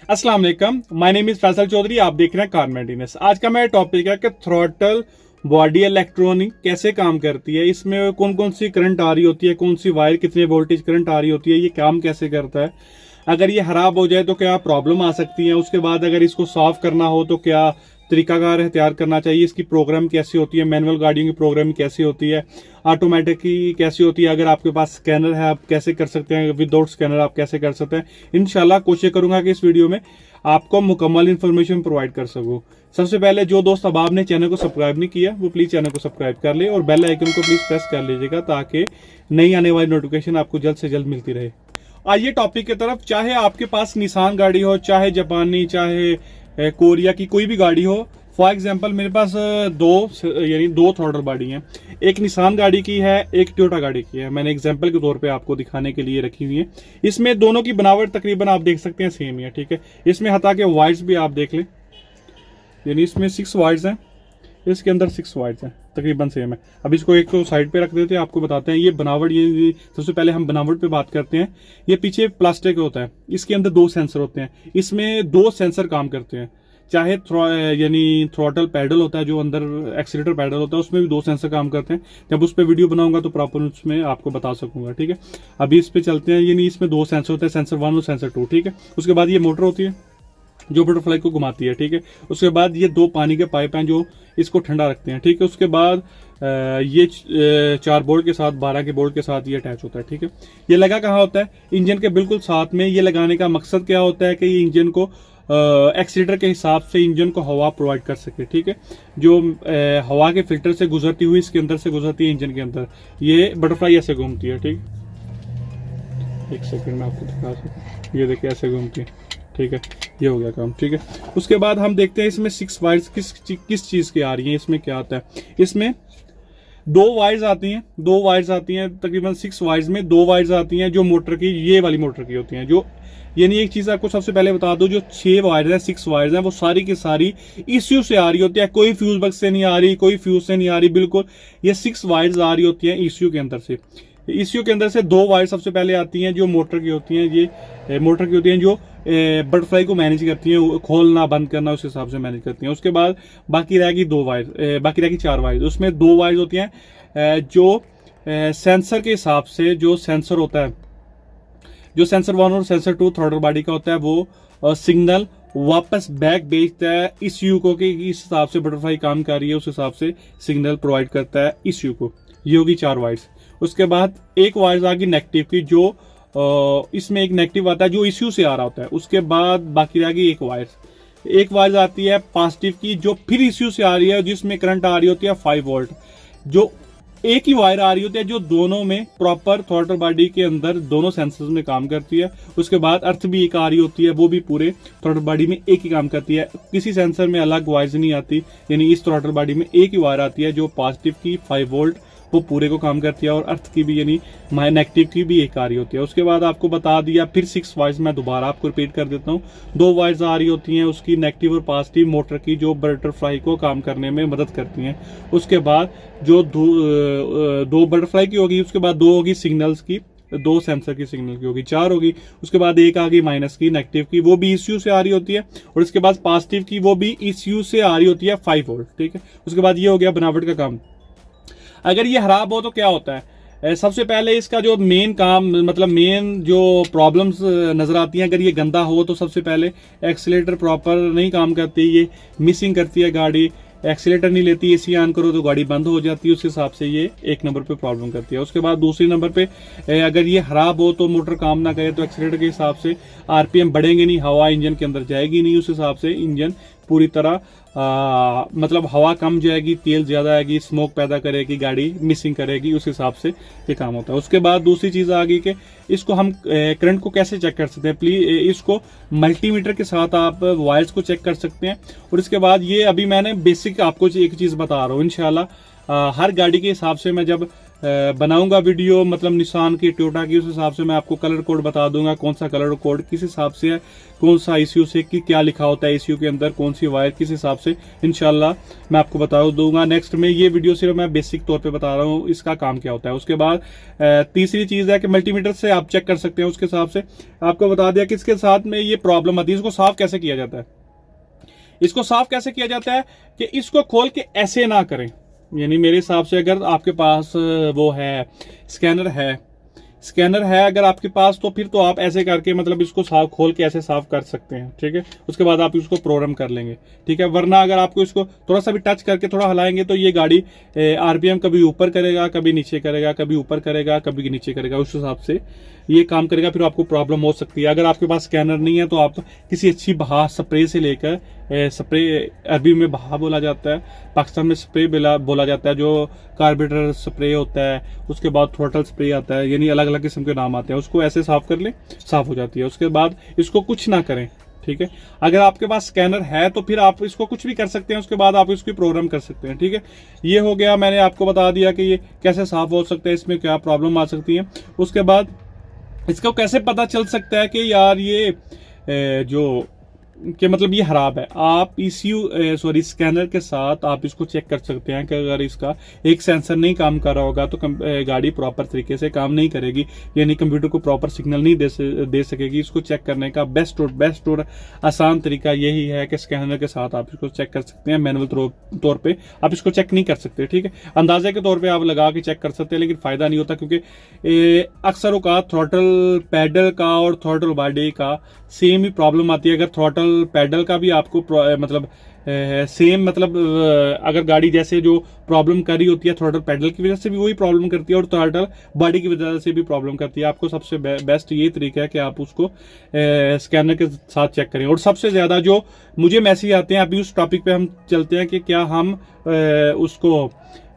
अस्सलाम वालेकुम, my name is Faisal Chaudhary. आप देख रहे हैं कार मेंटेनेंस। आज का मेरा टॉपिक है कि थ्रॉटल बॉडी इलेक्ट्रॉनिक कैसे काम करती है, इसमें कौन कौन सी करंट आ रही होती है, कौन सी वायर कितने वोल्टेज करंट आ रही होती है, ये काम कैसे करता है, अगर ये खराब हो जाए तो क्या प्रॉब्लम आ सकती है, उसके बाद अगर इसको साफ करना हो तो क्या तरीकाकार तैयार करना चाहिए, इसकी प्रोग्राम कैसी होती है, मैनुअल गाड़ियों की प्रोग्राम कैसी होती है, ऑटोमेटिक की कैसी होती है, अगर आपके पास स्कैनर है आप कैसे कर सकते हैं, विदाउट स्कैनर आप कैसे कर सकते हैं। इंशाल्लाह कोशिश करूंगा कि इस वीडियो में आपको मुकम्मल इन्फॉर्मेशन प्रोवाइड कर सकूं। सबसे पहले जो दोस्त अब आपने चैनल को सब्सक्राइब नहीं किया वो प्लीज चैनल को सब्सक्राइब कर ले और बेल आइकन को प्लीज प्रेस कर लीजिएगा ताकि नई आने वाली नोटिफिकेशन आपको जल्द से जल्द मिलती रहे। आइए टॉपिक की तरफ। चाहे आपके पास निसान गाड़ी हो, चाहे जापानी, चाहे कोरिया की कोई भी गाड़ी हो, फॉर एग्जाम्पल मेरे पास दो थ्रॉटल बॉडी हैं। एक निसान गाड़ी की है, एक टोयोटा गाड़ी की है। मैंने एग्जाम्पल के तौर पे आपको दिखाने के लिए रखी हुई है। इसमें दोनों की बनावट तकरीबन आप देख सकते हैं सेम ही है, ठीक है। इसमें हटा के वायर्स भी आप देख लें, यानी इसमें 6 वायर्स हैं, इसके अंदर 6 वायर्स हैं, तकरीबन सेम है। अब इसको एक तो साइड पे रख देते हैं, आपको बताते हैं ये बनावट। ये सबसे पहले हम बनावट पे बात करते हैं। ये पीछे प्लास्टिक होता है, इसके अंदर 2 सेंसर होते हैं। इसमें 2 सेंसर काम करते हैं। चाहे यानी थ्रॉटल पैडल होता है, जो अंदर एक्सीलेटर पैडल होता है, उसमें भी 2 सेंसर काम करते हैं। जब उस पर वीडियो बनाऊंगा तो प्रॉपर उसमें आपको बता सकूंगा, ठीक है। अभी इस पे चलते हैं। यानी इसमें 2 सेंसर होते हैं, सेंसर 1 और सेंसर 2, ठीक है। उसके बाद ये मोटर होती है जो बटरफ्लाई को घुमाती है, ठीक है। उसके बाद ये 2 पानी के पाइप हैं जो इसको ठंडा रखते हैं, ठीक है। उसके बाद ये 4 बोल्ट के साथ, 12 के बोल्ट के साथ ये अटैच होता है, ठीक है। ये लगा कहाँ होता है? इंजन के बिल्कुल साथ में। ये लगाने का मकसद क्या होता है कि ये इंजन को एक्सीलेटर के हिसाब से इंजन को हवा प्रोवाइड कर सके, ठीक है। जो हवा के फिल्टर से गुजरती हुई इसके अंदर से गुजरती है इंजन के अंदर, ये बटरफ्लाई ऐसे घूमती है, ठीक। एक सेकंड में आपको दिखा सकूं, ये देखिए ऐसे घूमती है, ठीक है। ये हो गया काम, ठीक है। उसके बाद हम देखते हैं इसमें 6 वायर्स किस चीज की आ रही हैं। इसमें क्या आता है? इसमें 2 वायर्स आती हैं, 2 वायर्स आती हैं। तकरीबन 6 वायर्स में 2 वायर्स आती हैं जो मोटर की, ये वाली मोटर की होती हैं। जो यानी एक चीज आपको सबसे पहले बता दो, जो 6 वायर्स हैं, 6 वायर्स हैं, वो सारी की सारी ईसीयू से आ रही होती है। कोई फ्यूज बक्स से नहीं आ रही, कोई फ्यूज से नहीं आ रही, बिल्कुल ये 6 वायर्स आ रही होती हैं ईसीयू के अंदर से। ईसीयू के अंदर से 2 वायर सबसे पहले आती हैं जो मोटर की होती हैं। ये मोटर की होती हैं जो बटरफ्लाई को मैनेज करती हैं, खोलना बंद करना उस हिसाब से मैनेज करती हैं। उसके बाद बाकी रहेगी 2 वायर, बाकी रहेगी 4 वायर। उसमें 2 वायर होती हैं जो सेंसर के हिसाब से, जो सेंसर होता है, जो सेंसर 1 और सेंसर 2 थ्रॉटल बॉडी का होता है, वो सिग्नल वापस बैक भेजता है ईसीयू को कि इस हिसाब से बटरफ्लाई काम कर रही है, उस हिसाब से सिग्नल प्रोवाइड करता है ईसीयू को। ये होगी 4 वायर्स। उसके बाद एक वायर आ गई नेगेटिव की, जो इसमें एक नेगेटिव आता है जो ईसीयू से आ रहा होता है। उसके बाद बाकी रह गई एक वायर आती है पॉजिटिव की, जो फिर ईसीयू से आ रही है, जिसमें करंट आ रही होती है 5 वोल्ट। जो एक ही वायर आ रही होती है जो दोनों में प्रॉपर थ्रॉटल बॉडी के अंदर दोनों सेंसर्स में काम करती है। उसके बाद अर्थ भी एक आ रही होती है, वो भी पूरे थ्रॉटल बॉडी में एक ही काम करती है, किसी सेंसर में अलग वायर्स नहीं आती। यानी इस थ्रॉटल बॉडी में एक ही वायर आती है जो पॉजिटिव की 5 वोल्ट वो पूरे को काम करती है, और अर्थ की भी यानी नेगेटिव की भी एक आ रही होती है। उसके बाद आपको बता दिया फिर 6 वायर्स, मैं दोबारा आपको रिपीट कर देता हूँ। 2 वायर्स आ रही होती हैं उसकी नेगेटिव और पॉजिटिव मोटर की, जो बटरफ्लाई को काम करने में मदद करती हैं। उसके बाद जो 2 बटरफ्लाई की होगी, उसके बाद 2 होगी सिग्नल्स की, 2 सेंसर की सिग्नल की होगी, 4 होगी। उसके बाद एक आ गई माइनस की, नेगेटिव की, वो भी ईसीयू से आ रही होती है। और उसके बाद पॉजिटिव की, वो भी ईसीयू से आ रही होती है 5 वोल्ट, ठीक है। उसके बाद ये हो गया बनावट का काम। अगर ये खराब हो तो क्या होता है? सबसे पहले इसका जो मेन काम, मतलब मेन जो प्रॉब्लम्स नजर आती हैं, अगर ये गंदा हो तो सबसे पहले एक्सीलेटर प्रॉपर नहीं काम करती, ये मिसिंग करती है गाड़ी, एक्सीलेटर नहीं लेती, एसी ऑन करो तो गाड़ी बंद हो जाती है। उस हिसाब से ये एक नंबर पे प्रॉब्लम करती है। उसके बाद दूसरी नंबर पे अगर ये खराब हो तो मोटर काम ना करे तो एक्सीलेटर के हिसाब से आरपीएम बढ़ेंगे नहीं, हवा इंजन के अंदर जाएगी नहीं, उस हिसाब से इंजन पूरी तरह मतलब हवा कम जाएगी, तेल ज्यादा आएगी, स्मोक पैदा करेगी, गाड़ी मिसिंग करेगी, उस हिसाब से ये काम होता है। उसके बाद दूसरी चीज आ गई कि इसको हम करंट को कैसे चेक कर सकते हैं। प्लीज इसको मल्टीमीटर के साथ आप वायर्स को चेक कर सकते हैं। और इसके बाद ये अभी मैंने बेसिक आपको एक चीज बता रहा हूँ, इंशाल्लाह हर गाड़ी के हिसाब से मैं जब बनाऊंगा वीडियो, मतलब निशान की, टोयोटा की, उस हिसाब से मैं आपको कलर कोड बता दूंगा, कौन सा कलर कोड किस हिसाब से है, कौन सा ईसीयू से कि क्या लिखा होता है ईसीयू के अंदर, कौन सी वायर किस हिसाब से, इंशाल्लाह मैं आपको बता दूंगा। नेक्स्ट में ये वीडियो सिर्फ मैं बेसिक तौर पे बता रहा हूँ इसका काम क्या होता है। उसके बाद तीसरी चीज है कि मल्टीमीटर से आप चेक कर सकते हैं। उसके हिसाब से आपको बता दिया कि इसके साथ में ये प्रॉब्लम आती है। इसको साफ कैसे किया जाता है, इसको साफ कैसे किया जाता है कि इसको खोल के ऐसे ना करें। यानी मेरे हिसाब से अगर आपके पास वो है स्कैनर है अगर आपके पास, तो फिर तो आप ऐसे करके मतलब इसको साफ खोल के ऐसे साफ कर सकते हैं, ठीक है। उसके बाद आप इसको प्रोग्राम कर लेंगे, ठीक है। वरना अगर आपको इसको थोड़ा सा भी टच करके थोड़ा हिलाएंगे तो ये गाड़ी आरपीएम कभी ऊपर करेगा, कभी नीचे करेगा, कभी ऊपर करेगा, कभी नीचे करेगा, उस हिसाब से ये काम करेगा। फिर आपको प्रॉब्लम हो सकती है। अगर आपके पास स्कैनर नहीं है तो आप किसी अच्छी बहा स्प्रे से लेकर, स्प्रे अरबी में बहा बोला जाता है, पाकिस्तान में स्प्रे बोला जाता है, जो कार्बोरेटर स्प्रे होता है, उसके बाद थ्रोटल स्प्रे आता है, यानी अलग अलग किस्म के नाम आते हैं। उसको ऐसे साफ कर ले, साफ हो जाती है। उसके बाद इसको कुछ ना करें, ठीक है। अगर आपके पास स्कैनर है तो फिर आप इसको कुछ भी कर सकते हैं। उसके बाद आप इसको प्रोग्राम कर सकते हैं, ठीक है। ये हो गया, मैंने आपको बता दिया कि ये कैसे साफ हो सकता है, इसमें क्या प्रॉब्लम आ सकती है। उसके बाद इसको कैसे पता चल सकता है कि यार ये जो कि मतलब ये खराब है। आप ईसीयू स्कैनर के साथ आप इसको चेक कर सकते हैं कि अगर इसका एक सेंसर नहीं काम कर रहा होगा तो गाड़ी प्रॉपर तरीके से काम नहीं करेगी, यानी कंप्यूटर को प्रॉपर सिग्नल नहीं दे सकेगी। इसको चेक करने का बेस्ट और आसान तरीका यही है कि स्कैनर के साथ आप इसको चेक कर सकते हैं। मैनुअल तौर पर आप इसको चेक नहीं कर सकते, ठीक है। अंदाजे के तौर पर आप लगा के चेक कर सकते हैं, लेकिन फायदा नहीं होता, क्योंकि अक्सर औकात थ्रॉटल पैडल का और थ्रॉटल बॉडी का सेम ही प्रॉब्लम आती है। अगर थ्रॉटल पैडल का भी आपको मतलब सेम मतलब अगर गाड़ी जैसे जो प्रॉब्लम कर रही होती है थ्रॉटल पैडल की वजह से भी वही प्रॉब्लम करती है, और थ्रॉटल बॉडी की वजह से भी प्रॉब्लम करती है। आपको सबसे बेस्ट ये तरीका है कि आप उसको स्कैनर के साथ चेक करें। और सबसे ज्यादा जो मुझे मैसेज आते हैं, अभी उस टॉपिक पे हम चलते हैं कि क्या हम उसको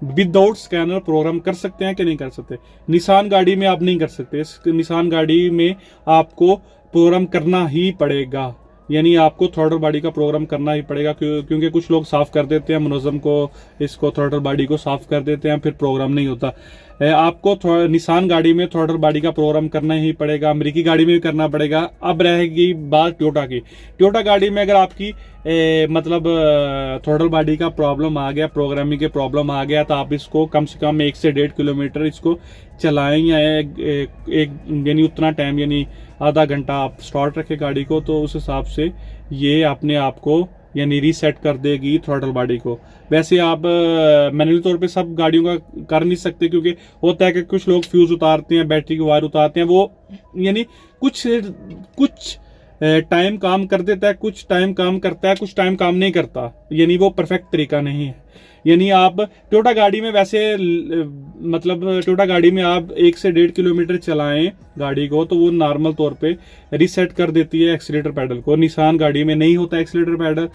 विदाउट स्कैनर प्रोग्राम कर सकते हैं कि नहीं कर सकते। निशान गाड़ी में आप नहीं कर सकते। निशान गाड़ी में आपको प्रोग्राम करना ही पड़ेगा, यानी आपको थ्रॉटल बॉडी का प्रोग्राम करना ही पड़ेगा, क्योंकि कुछ लोग साफ कर देते हैं मुनज़्ज़म को, इसको थ्रॉटल बॉडी को साफ कर देते हैं, फिर प्रोग्राम नहीं होता। आपको निशान गाड़ी में थ्रॉटल बॉडी का प्रोग्राम करना ही पड़ेगा, अमेरिकी गाड़ी में भी करना पड़ेगा। अब रहेगी बात टोयोटा की। टोयोटा गाड़ी में अगर आपकी मतलब थ्रॉटल बॉडी का प्रॉब्लम आ गया, प्रोग्रामिंग के प्रॉब्लम आ गया, तो आप इसको कम से कम 1 से 1.5 किलोमीटर इसको चलाएं, या यानी उतना टाइम, यानी आधा घंटा आप स्टार्ट रखें गाड़ी को, तो उस हिसाब से ये अपने आप को यानी रीसेट कर देगी थ्रॉटल बॉडी को। वैसे आप मैनुअल तौर पे सब गाड़ियों का कर नहीं सकते, क्योंकि होता है कि कुछ लोग फ्यूज उतारते हैं, बैटरी की वायर उतारते हैं, वो यानी कुछ टाइम काम कर देता है, कुछ टाइम काम करता है, कुछ टाइम काम नहीं करता, यानी वो परफेक्ट तरीका नहीं है। यानी आप टोयोटा गाड़ी में वैसे मतलब टोयोटा गाड़ी में आप 1 से 1.5 किलोमीटर चलाएं गाड़ी को, तो वो नॉर्मल तौर पे रीसेट कर देती है एक्सीलेटर पैडल को। निशान गाड़ी में नहीं होता एक्सीलेटर पैडल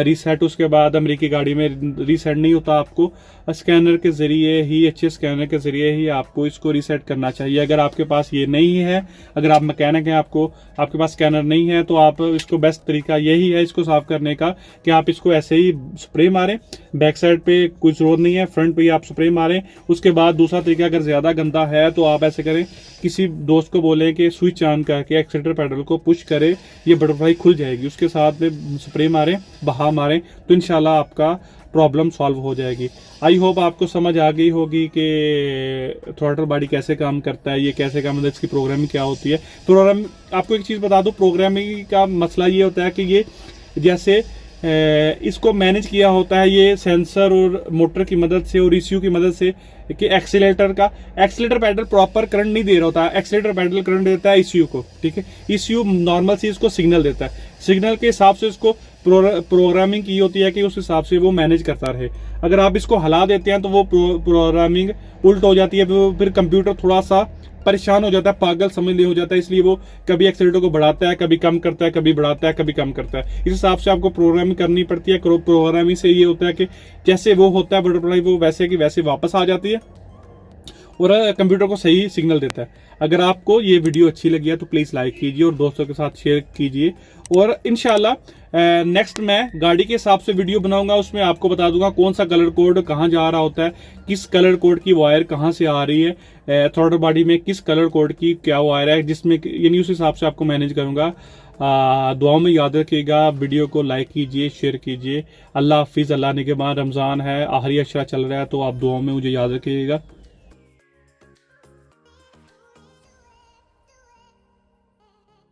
रीसेट। उसके बाद अमेरिकी गाड़ी में रीसेट नहीं होता। आपको स्कैनर के जरिए ही, अच्छे स्कैनर के जरिए ही आपको इसको रीसेट करना चाहिए। अगर आपके पास ये नहीं है, अगर आप मैकेनिक हैं, आपके पास स्कैनर नहीं है, तो आप इसको बेस्ट तरीका यही है इसको साफ करने का कि आप इसको ऐसे ही स्प्रे मारें। बैक साइड पे कुछ जरूरत नहीं है, फ्रंट पे ही आप स्प्रे मारें। उसके बाद दूसरा तरीका, अगर ज्यादा गंदा है तो आप ऐसे करें, किसी दोस्त को बोले कि स्विच ऑन करके एक्सीलेटर पैडल को पुश करे, ये बटरफ्लाई खुल जाएगी। उसके साथ में स्प्रे मारें, बहा मारें, तो इंशाल्लाह आपका प्रॉब्लम सॉल्व हो जाएगी। आई होप आपको समझ आ गई होगी कि थ्रॉटल बॉडी कैसे काम करता है, ये कैसे काम, मतलब इसकी प्रोग्रामिंग क्या होती है। प्रोग्राम आपको एक चीज बता दूं, प्रोग्रामिंग का मसला ये होता है कि ये जैसे इसको मैनेज किया होता है ये सेंसर और मोटर की मदद से और ईसीयू की मदद से, कि एक्सीलेटर पैडल प्रॉपर करंट नहीं दे रहा होता है। एक्सीलेटर पैडल करंट देता है ईसीयू को, ठीक है। ईसीयू नॉर्मल से इसको सिग्नल देता है, सिग्नल के हिसाब से इसको प्रोग्रामिंग की होती है कि उस हिसाब से वो मैनेज करता रहे। अगर आप इसको हिला देते हैं तो वो प्रोग्रामिंग उल्ट हो जाती है, फिर कंप्यूटर थोड़ा सा परेशान हो जाता है, पागल समझ ले हो जाता है। इसलिए वो कभी एक्सीलेटर को बढ़ाता है, कभी कम करता है, कभी बढ़ाता है, कभी कम करता है। इस हिसाब से आपको प्रोग्रामिंग करनी पड़ती है। प्रोग्रामिंग से ये होता है कि जैसे वो होता है बटरफ्लाई, वो वैसे की वैसे वापस आ जाती है। और कंप्यूटर को सही सिग्नल देता है। अगर आपको ये वीडियो अच्छी लगी है तो प्लीज लाइक कीजिए और दोस्तों के साथ शेयर कीजिए। और इंशाल्लाह नेक्स्ट मैं गाड़ी के हिसाब से वीडियो बनाऊंगा, उसमें आपको बता दूंगा कौन सा कलर कोड कहाँ जा रहा होता है, किस कलर कोड की वायर कहाँ से आ रही है, थ्रॉटल बॉडी में किस कलर कोड की क्या वायर है, जिसमें यानी उस हिसाब से आपको मैनेज करूंगा। दुआओं में याद रखिएगा, वीडियो को लाइक कीजिए, शेयर कीजिए। अल्लाह हाफिज। अल्लाह ने के बाद रमजान है, आखिरी अशरा चल रहा है, तो आप दुआओं में मुझे याद रखिएगा।